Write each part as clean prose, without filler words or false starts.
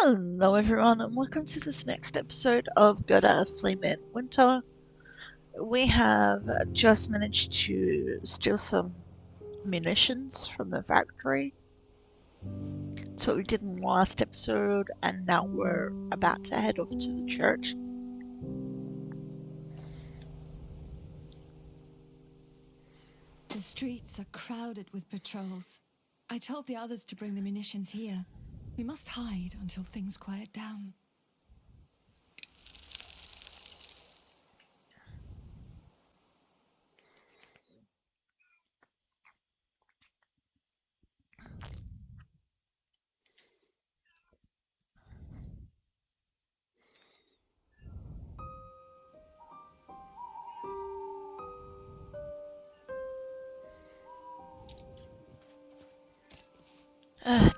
Hello everyone and welcome to this next episode of Gerda, Flame in Winter. We have just managed to steal some munitions from the factory. That's what we did in the last episode, and now we're about to head off to the church. The streets are crowded with patrols. I told the others to bring the munitions here. We must hide until things quiet down.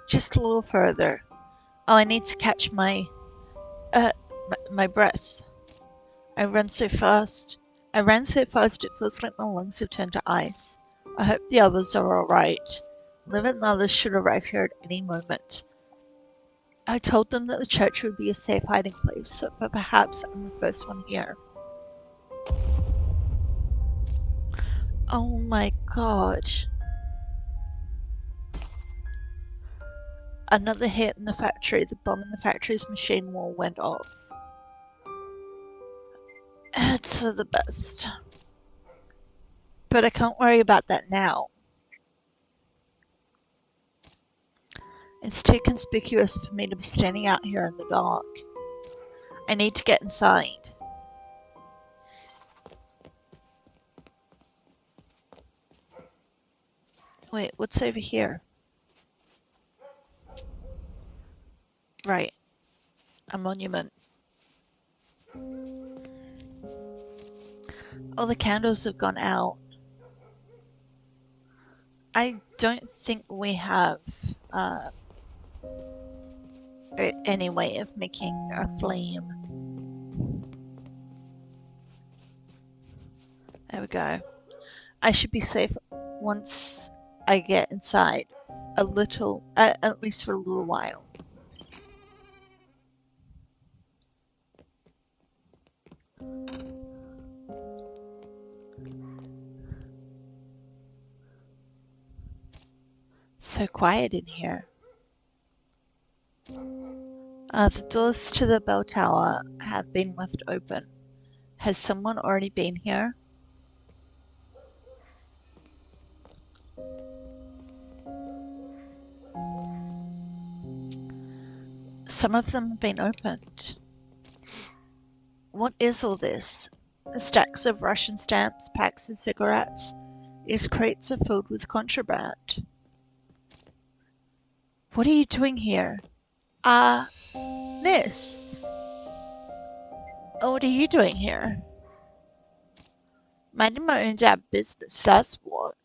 Just a little further. Oh, I need to catch my breath. I ran so fast it feels like my lungs have turned to ice. I hope the others are alright. Liv and the others should arrive here at any moment. I told them that the church would be a safe hiding place, but perhaps I'm the first one here. Oh my god. Another hit in the factory. The bomb in the factory's machine wall went off. It's for the best. But I can't worry about that now. It's too conspicuous for me to be standing out here in the dark. I need to get inside. Wait, what's over here? Right. A monument. All the candles have gone out. I don't think we have any way of making a flame. There we go. I should be safe once I get inside. At least for a little while. So quiet in here. The doors to the bell tower have been left open. Has someone already been here? Some of them have been opened. What is all this? Stacks of Russian stamps, packs of cigarettes. These crates are filled with contraband. What are you doing here? Miss. Oh, what are you doing here? Minding my own damn business, that's what.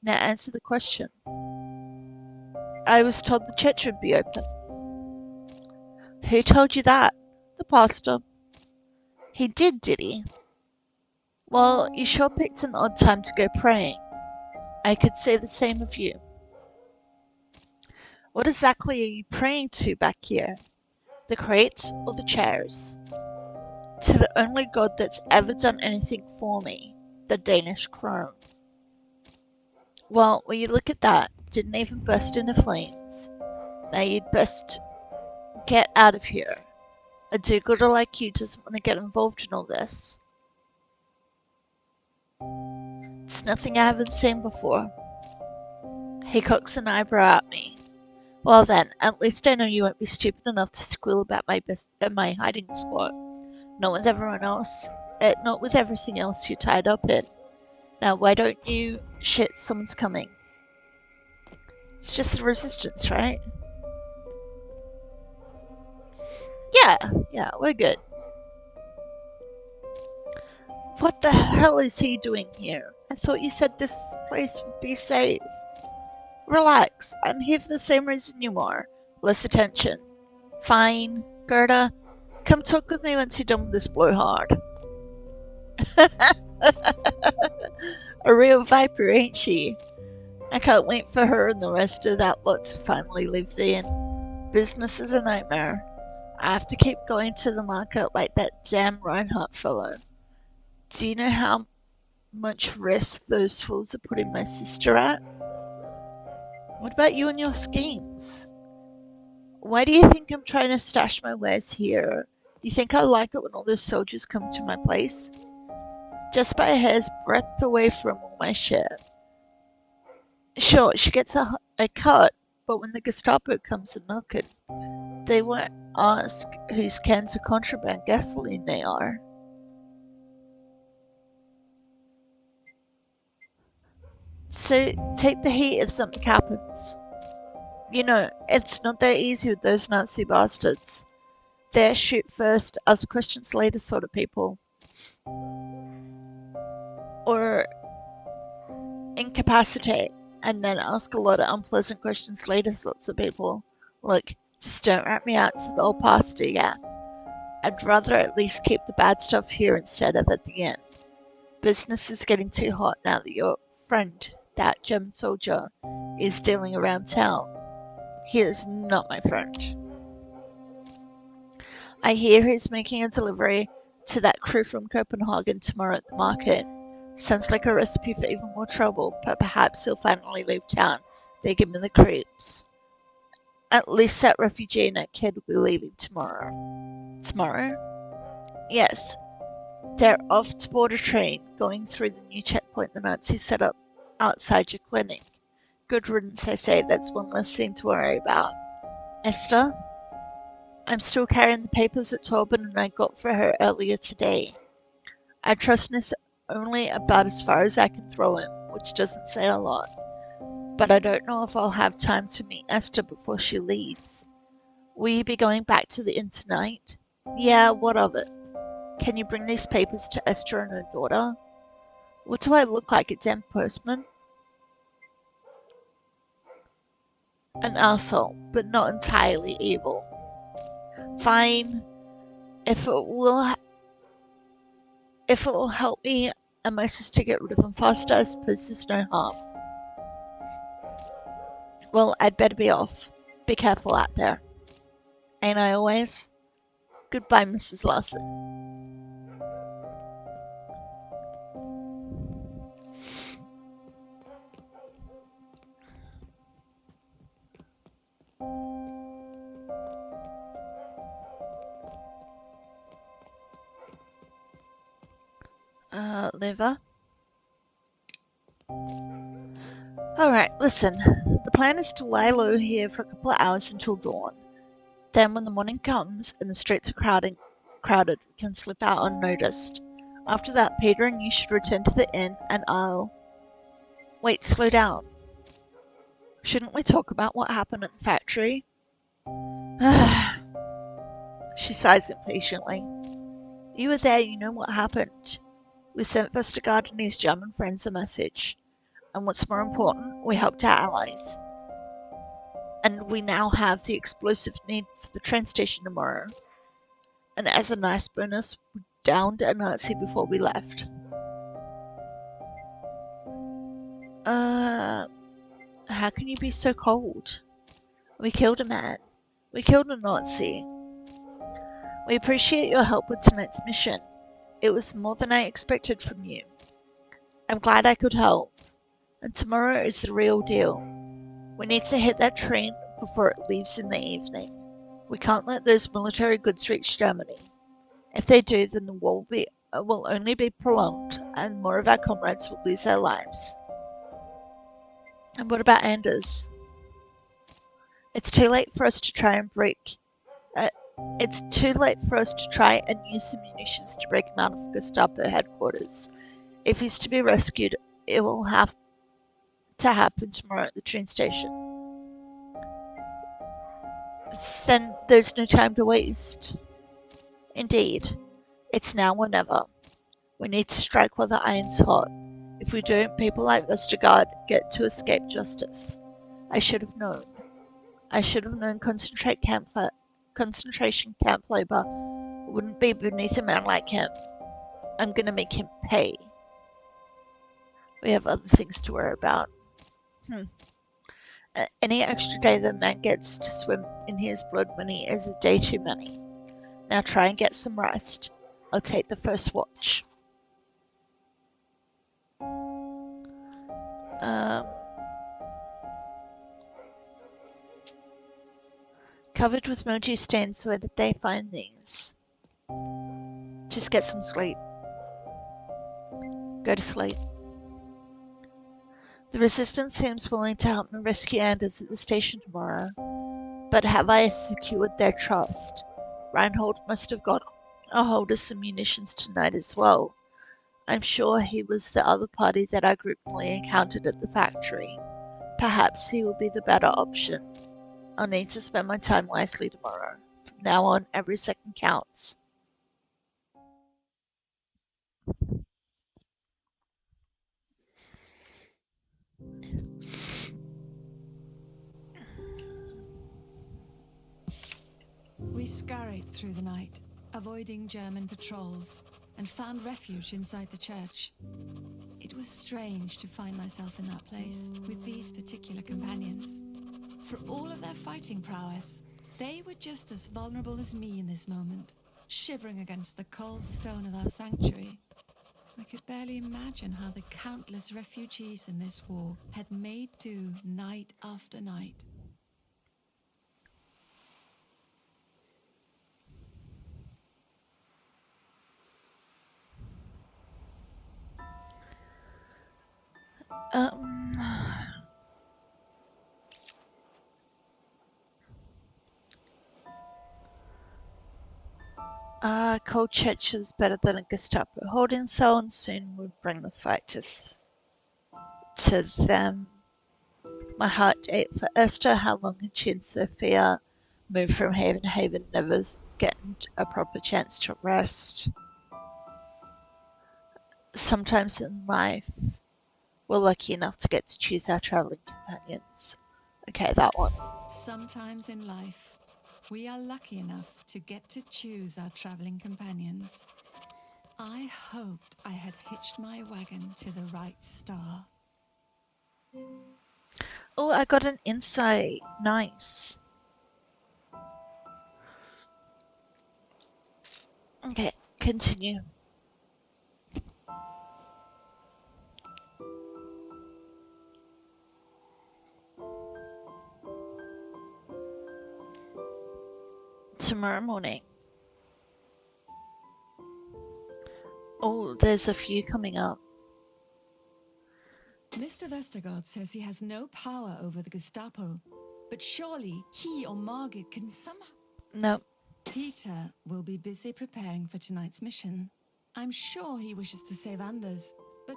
Now answer the question. I was told the church would be open. Who told you that? The pastor. He did he? Well, you sure picked an odd time to go praying. I could say the same of you. What exactly are you praying to back here? The crates or the chairs? To the only god that's ever done anything for me, the Danish crone. Well, when you look at that, didn't even burst into flames. Now you'd best get out of here. A do-gooder like you doesn't want to get involved in all this. It's nothing I haven't seen before. He cocks an eyebrow at me. Well then, at least I know you won't be stupid enough to squeal about my hiding spot. Not with everyone else. Not with everything else you're tied up in. Now why don't you... Shit, someone's coming. It's just the resistance, right? Yeah, we're good. What the hell is he doing here? I thought you said this place would be safe. Relax, I'm here for the same reason you are. Less attention. Fine. Gerda, come talk with me once you're done with this blowhard. A real viper, ain't she? I can't wait for her and the rest of that lot to finally leave the inn. Business is a nightmare. I have to keep going to the market like that damn Reinhardt fellow. Do you know how much risk those fools are putting my sister at? What about you and your schemes? Why do you think I'm trying to stash my wares here? You think I like it when all those soldiers come to my place? Just by a hair's breadth away from all my share. Sure, she gets a cut, but when the Gestapo comes and knocking, they won't ask whose cans of contraband gasoline they are. So take the heat if something happens. You know, it's not that easy with those Nazi bastards. They're shoot first, ask questions later sort of people. Or incapacitate, and then ask a lot of unpleasant questions later sorts of people. Look, just don't rat me out to the old pastor, yeah? I'd rather at least keep the bad stuff here instead of at the end. Business is getting too hot now that your friend, that German soldier, is dealing around town. He is not my friend. I hear he's making a delivery to that crew from Copenhagen tomorrow at the market. Sounds like a recipe for even more trouble, but perhaps he'll finally leave town. They give me the creeps. At least that refugee and that kid will be leaving tomorrow. Tomorrow? Yes. They're off to board a train, going through the new checkpoint the Nazis set up outside your clinic. Good riddance, I say. That's one less thing to worry about. Esther? I'm still carrying the papers that Torben and I got for her earlier today. I trust Ness only about as far as I can throw him, which doesn't say a lot. But I don't know if I'll have time to meet Esther before she leaves. Will you be going back to the inn tonight? Yeah, what of it? Can you bring these papers to Esther and her daughter? What do I look like, a damn postman? An asshole, but not entirely evil. Fine. If it will help me and my sister get rid of him faster, I suppose there's no harm. Well, I'd better be off. Be careful out there. Ain't I always? Goodbye, Mrs. Larson. Liver? Alright, listen. The plan is to lie low here for a couple of hours until dawn. Then when the morning comes and the streets are crowded, we can slip out unnoticed. After that, Peter and you should return to the inn and I'll... Wait, slow down. Shouldn't we talk about what happened at the factory? She sighs impatiently. You were there, you know what happened. We sent Vestergaard and his German friends a message. And what's more important, we helped our allies. And we now have the explosive need for the train station tomorrow. And as a nice bonus, we downed a Nazi before we left. How can you be so cold? We killed a man. We killed a Nazi. We appreciate your help with tonight's mission. It was more than I expected from you. I'm glad I could help. And tomorrow is the real deal. We need to hit that train before it leaves in the evening. We can't let those military goods reach Germany. If they do, then the war will only be prolonged, and more of our comrades will lose their lives. And what about Anders? It's too late for us to try and use the munitions to break him out of Gestapo headquarters. If he's to be rescued, it will have to happen tomorrow at the train station. Then there's no time to waste. Indeed, it's now or never. We need to strike while the iron's hot. If we don't, people like Vestergaard get to escape justice. I should have known. Concentration camp labor wouldn't be beneath a man like him. I'm gonna make him pay. We have other things to worry about. Any extra day the man gets to swim in his blood money is a day too many. Now try and get some rest. I'll take the first watch. Covered with moji stains, where did they find these? Just get some sleep. Go to sleep. The Resistance seems willing to help me rescue Anders at the station tomorrow, but have I secured their trust? Reinhold must have got a hold of some munitions tonight as well. I'm sure he was the other party that I grouply encountered at the factory. Perhaps he will be the better option. I'll need to spend my time wisely tomorrow. From now on, every second counts. We scurried through the night, avoiding German patrols, and found refuge inside the church. It was strange to find myself in that place with these particular companions. For all of their fighting prowess, they were just as vulnerable as me in this moment, shivering against the cold stone of our sanctuary. I could barely imagine how the countless refugees in this war had made do night after night. Cold church is better than a Gestapo holding cell, and soon we'll bring the fight to them. My heart ached for Esther. How long had she and Sophia moved from haven to haven, never getting a proper chance to rest? Sometimes in life, we're lucky enough to get to choose our traveling companions. Okay, that one. Sometimes in life, we are lucky enough to get to choose our traveling companions. I hoped I had hitched my wagon to the right star. Oh, I got an insight. Nice. Okay, continue. Tomorrow morning. Oh, there's a few coming up. Mr. Vestergaard says he has no power over the Gestapo, but surely he or Margit can somehow... No. Peter will be busy preparing for tonight's mission. I'm sure he wishes to save Anders, but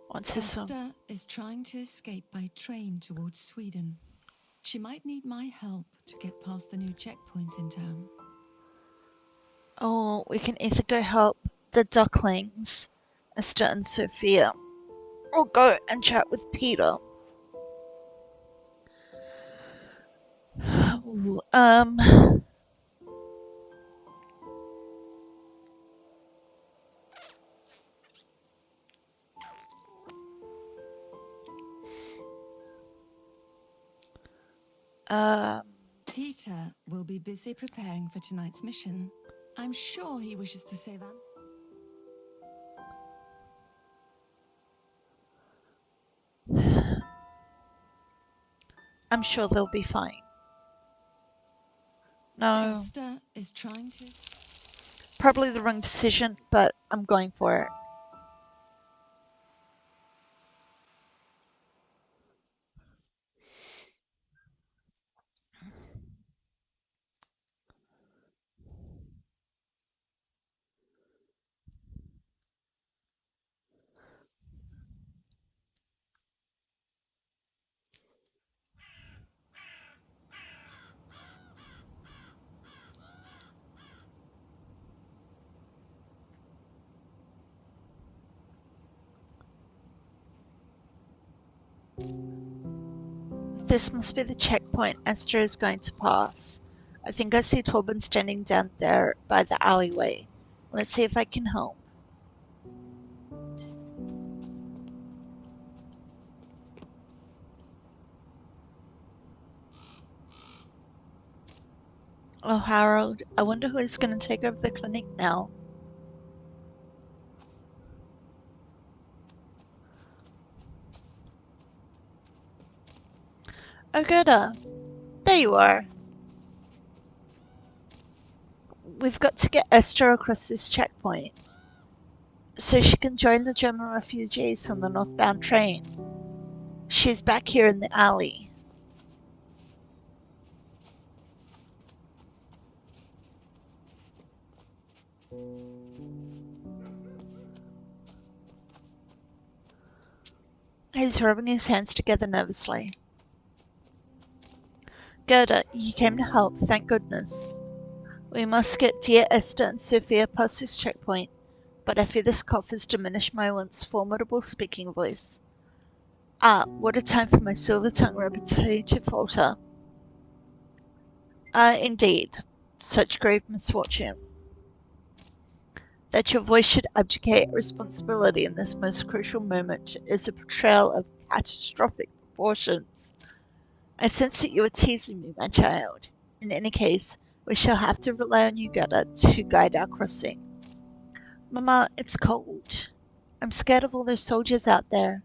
What's this one? Esther is trying to escape by train towards Sweden. She might need my help to get past the new checkpoints in town. Oh, we can either go help the ducklings, Esther and Sophia, or go and chat with Peter. Ooh, Peter will be busy preparing for tonight's mission. I'm sure he wishes to save Anders. I'm sure they'll be fine. No. Esther is trying to... Probably the wrong decision, but I'm going for it. This must be the checkpoint Esther is going to pass. I think I see Torben standing down there by the alleyway. Let's see if I can help. Oh, Harold, I wonder who is going to take over the clinic now. Oh, Gerda, there you are. We've got to get Esther across this checkpoint so she can join the German refugees on the northbound train. She's back here in the alley. He's rubbing his hands together nervously. Gerda, you came to help, thank goodness. We must get dear Esther and Sophia past this checkpoint, but I fear this cough has diminished my once formidable speaking voice. Ah, what a time for my silver-tongued repartee to falter. Ah, indeed, such grave misfortune. That your voice should abdicate responsibility in this most crucial moment is a portrayal of catastrophic proportions. I sense that you are teasing me, my child. In any case, we shall have to rely on you, Gerda, to guide our crossing. Mama, it's cold. I'm scared of all those soldiers out there.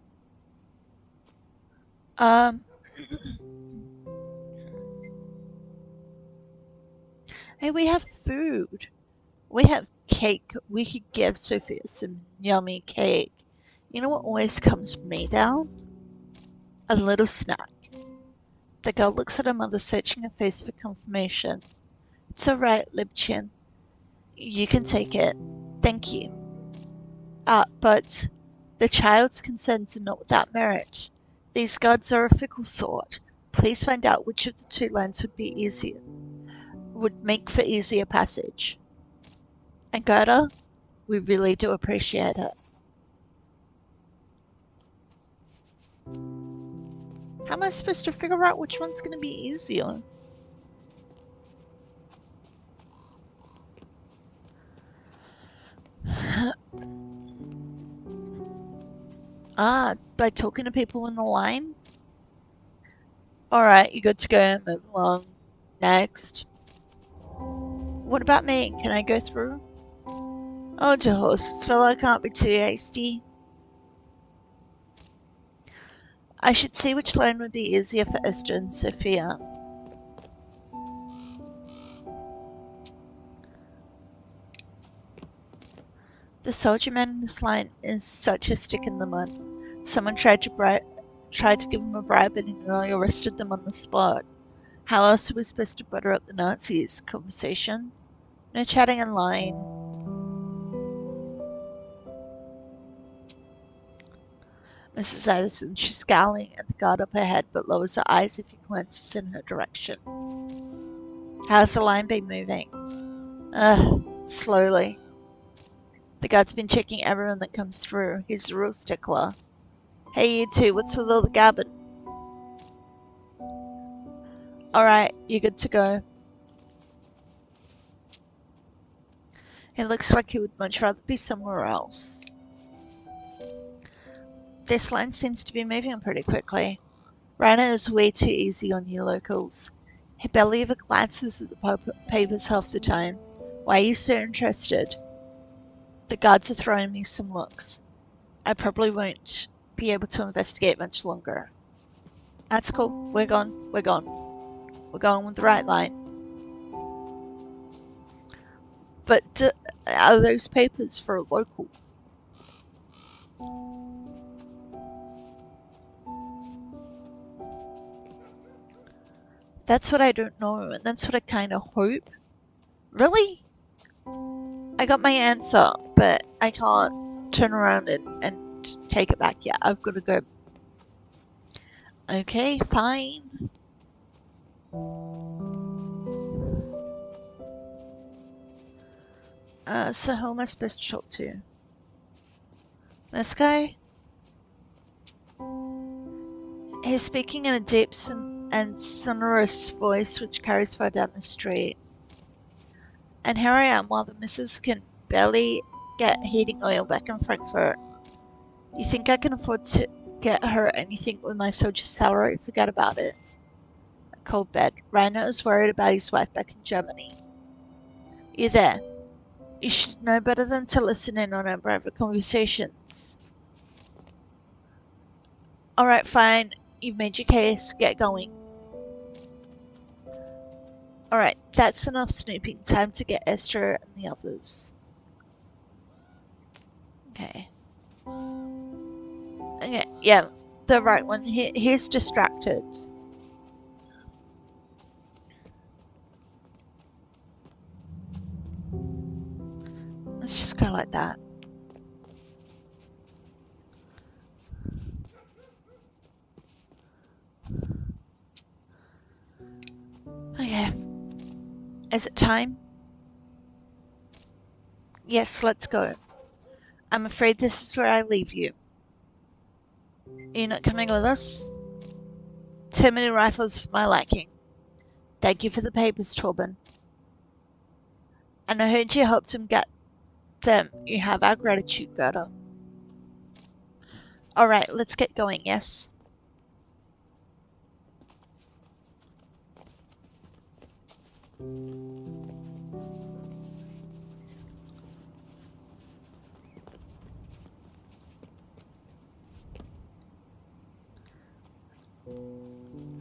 Hey, we have food. We have cake. We could give Sophia some yummy cake. You know what always comes me down? A little snack. The girl looks at her mother, searching her face for confirmation. It's all right, Libchen. You can take it. Thank you. But the child's concerns are not without merit. These gods are a fickle sort. Please find out which of the two lines would make for easier passage. And Gerda, we really do appreciate it. How am I supposed to figure out which one's going to be easier? By talking to people in the line? Alright, you good to go. Move along. Next. What about me? Can I go through? Oh, dear horse, fella can't be too hasty. I should see which line would be easier for Esther and Sophia. The soldier man in this line is such a stick in the mud. Someone tried to give him a bribe and he nearly arrested them on the spot. How else are we supposed to butter up the Nazis? Conversation? No chatting in line. Mrs. Iverson, she's scowling at the guard up ahead, but lowers her eyes if he glances in her direction. How's the line been moving? Slowly. The guard's been checking everyone that comes through. He's a real stickler. Hey, you two, what's with all the gabbing? Alright, you're good to go. It looks like he would much rather be somewhere else. This line seems to be moving pretty quickly. Rainer is way too easy on you locals. He barely ever glances at the papers half the time. Why are you so interested? The guards are throwing me some looks. I probably won't be able to investigate much longer. That's cool. We're gone. We're gone. We're going with the right line. But are those papers for a local? That's what I don't know, and that's what I kind of hope. Really? I got my answer, but I can't turn around and take it back yet. I've got to go. Okay, fine. So who am I supposed to talk to? This guy? He's speaking in a deep and sonorous voice which carries far down the street. And here I am while the missus can barely get heating oil back in Frankfurt. You think I can afford to get her anything with my soldier's salary? Forget about it. cold bed. Rainer is worried about his wife back in Germany. You there? You should know better than to listen in on our private conversations. Alright, fine. You've made your case. Get going. Alright, that's enough snooping. Time to get Esther and the others. Okay. Okay, yeah, the right one. He's distracted. Let's just go like that. Okay. Is it time? Yes, let's go. I'm afraid this is where I leave you. Are you not coming with us? Too many rifles for my liking. Thank you for the papers, Torben. And I heard you helped him get them. You have our gratitude, Gerda. Alright, let's get going, yes?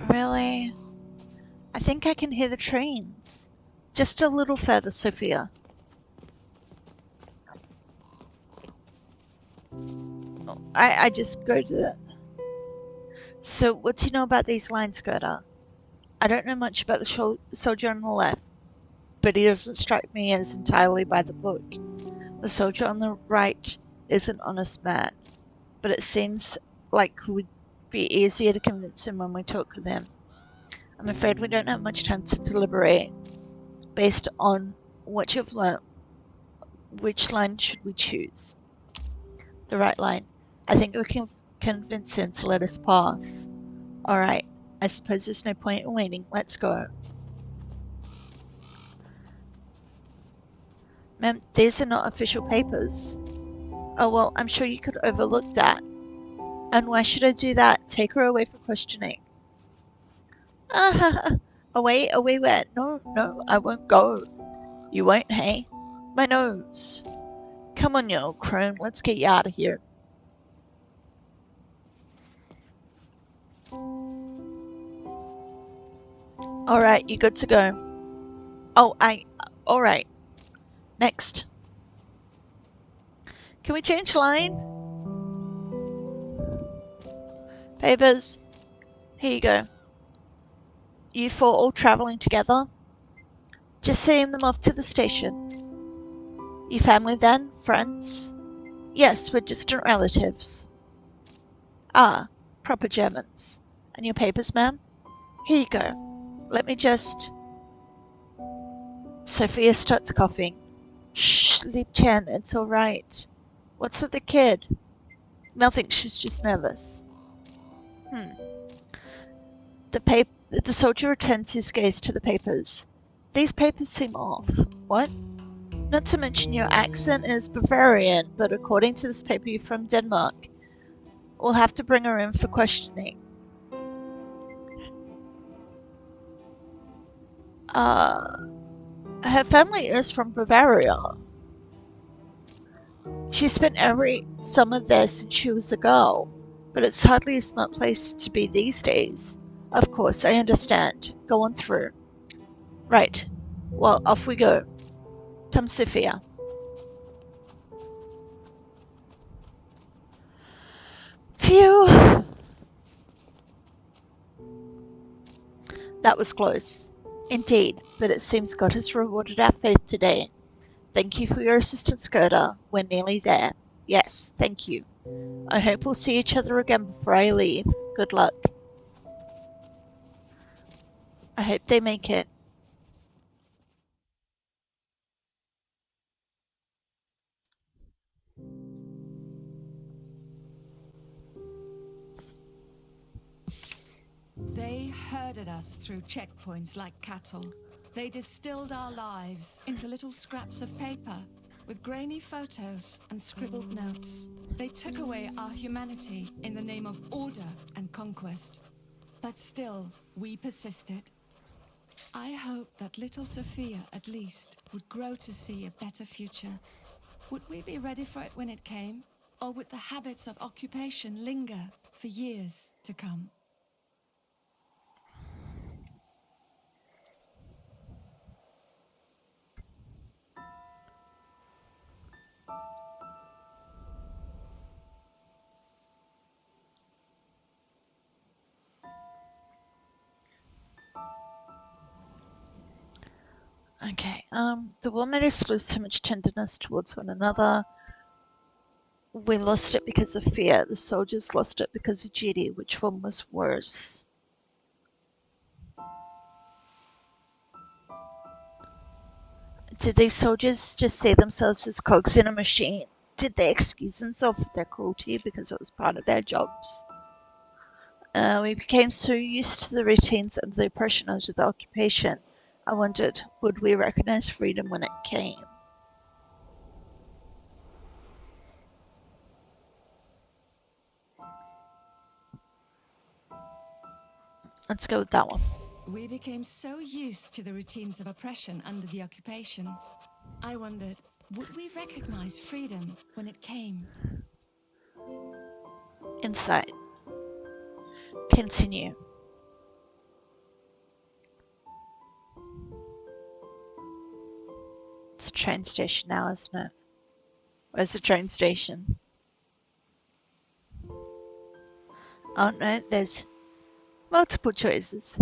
Really? I think I can hear the trains. Just a little further, Sophia. Oh, I just go to that. So, what do you know about these lines, Gerda? I don't know much about the soldier on the left, but he doesn't strike me as entirely by the book. The soldier on the right is an honest man, but it seems like it would be easier to convince him when we talk with him. I'm afraid we don't have much time to deliberate. Based on what you've learnt, which line should we choose? The right line. I think we can convince him to let us pass. Alright, I suppose there's no point in waiting. Let's go. Ma'am, these are not official papers. Oh well, I'm sure you could overlook that. And why should I do that? Take her away for questioning. Ah, away where? No, I won't go. You won't, hey? My nose. Come on, you old crone, let's get you out of here. Alright, you good to go. Oh, alright. Next. Can we change line? Papers. Here you go. You four all travelling together? Just seeing them off to the station. You family then? Friends? Yes, we're distant relatives. Ah, proper Germans. And your papers, ma'am? Here you go. Let me just... Sophia starts coughing. Shh, Liebchen, it's all right. What's with the kid? Nothing, she's just nervous. The soldier returns his gaze to the papers. These papers seem off. What? Not to mention your accent is Bavarian, but according to this paper you're from Denmark. We'll have to bring her in for questioning. Her family is from Bavaria. She spent every summer there since she was a girl, but it's hardly a smart place to be these days. Of course, I understand. Go on through. Right. Well, off we go. Come, Sophia. Phew! That was close. Indeed, but it seems God has rewarded our faith today. Thank you for your assistance, Gerda. We're nearly there. Yes, thank you. I hope we'll see each other again before I leave. Good luck. I hope they make it. They herded us through checkpoints like cattle. They distilled our lives into little scraps of paper with grainy photos and scribbled notes. They took away our humanity in the name of order and conquest. But still, we persisted. I hope that little Sophia, at least, would grow to see a better future. Would we be ready for it when it came? Or would the habits of occupation linger for years to come? Okay, the women lose so much tenderness towards one another. We lost it because of fear. The soldiers lost it because of duty. Which one was worse? Did these soldiers just see themselves as cogs in a machine? Did they excuse themselves for their cruelty because it was part of their jobs? We became so used to the routines and the oppression of the occupation. I wondered, would we recognize freedom when it came? Let's go with that one. We became so used to the routines of oppression under the occupation. I wondered, would we recognize freedom when it came? Insight. Continue. It's a train station now, isn't it? Where's the train station? Oh no, there's multiple choices.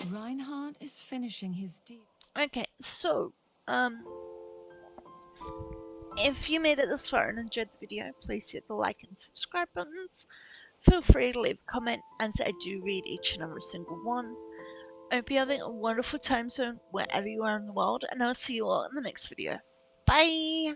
Reinhard is finishing his deal. Okay, so, if you made it this far and enjoyed the video, please hit the like and subscribe buttons. Feel free to leave a comment, as I do read each and every single one. I hope you're having a wonderful time zone wherever you are in the world, and I'll see you all in the next video. Bye!